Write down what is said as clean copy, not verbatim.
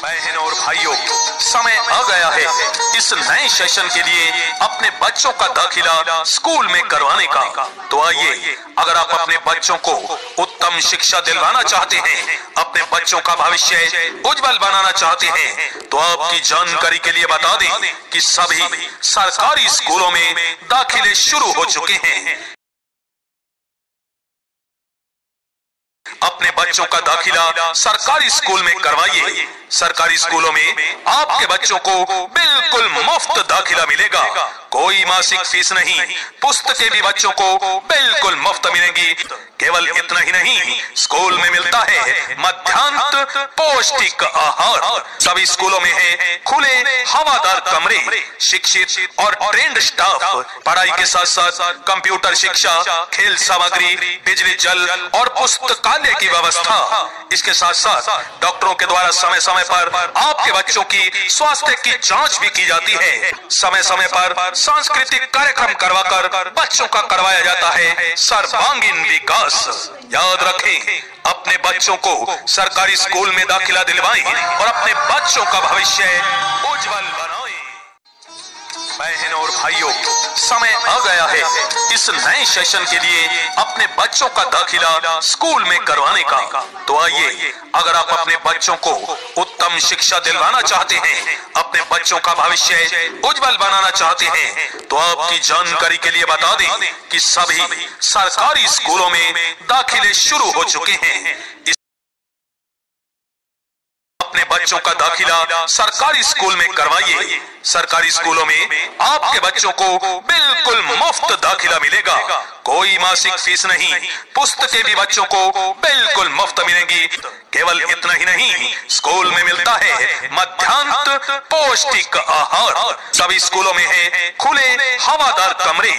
बहनों और भाइयों, समय आ गया है इस नए सेशन के लिए अपने बच्चों का दाखिला स्कूल में करवाने का। तो आइए, अगर आप अपने बच्चों को उत्तम शिक्षा दिलवाना चाहते हैं, अपने बच्चों का भविष्य उज्जवल बनाना चाहते हैं, तो आपकी जानकारी के लिए बता दें कि सभी सरकारी स्कूलों में दाखिले शुरू हो चुके हैं। अपने बच्चों का दाखिला सरकारी स्कूल में करवाइए। सरकारी स्कूलों में आपके बच्चों को बिल्कुल मुफ्त दाखिला मिलेगा, कोई मासिक फीस नहीं, पुस्तकें भी बच्चों को बिल्कुल मुफ्त मिलेंगी। केवल इतना ही नहीं, स्कूल में मिलता है मध्याह्न पौष्टिक आहार। सभी स्कूलों में है खुले हवादार कमरे, शिक्षित और ट्रेंड स्टाफ, पढ़ाई के साथ साथ कंप्यूटर शिक्षा, खेल सामग्री, बिजली, जल और पुस्तकालय की व्यवस्था। इसके साथ साथ डॉक्टरों के द्वारा समय समय पर आपके बच्चों की स्वास्थ्य की जांच भी की जाती है। समय समय पर सांस्कृतिक कार्यक्रम करवाकर बच्चों का करवाया जाता है सर्वांगीण विकास। याद रखें, अपने बच्चों को सरकारी स्कूल में दाखिला दिलवाएं और अपने बच्चों का भविष्य उज्जवल बनाएं। बहनों और भाइयों, समय आ गया है इस नए सेशन के लिए अपने बच्चों का दाखिला स्कूल में करवाने का। तो आइए, अगर आप अपने बच्चों को उत्तम शिक्षा दिलवाना चाहते हैं, अपने बच्चों का भविष्य उज्जवल बनाना चाहते हैं, तो आपकी जानकारी के लिए बता दें कि सभी सरकारी स्कूलों में दाखिले शुरू हो चुके हैं। अपने बच्चों का दाखिला सरकारी स्कूल में करवाइए। सरकारी स्कूलों में आपके बच्चों को बिल्कुल मुफ्त दाखिला मिलेगा, कोई मासिक फीस नहीं, पुस्तकें भी बच्चों को बिल्कुल मुफ्त मिलेंगी। केवल इतना ही नहीं, स्कूल में मिलता है मध्याह्न पौष्टिक आहार। सभी स्कूलों में है खुले हवादार कमरे,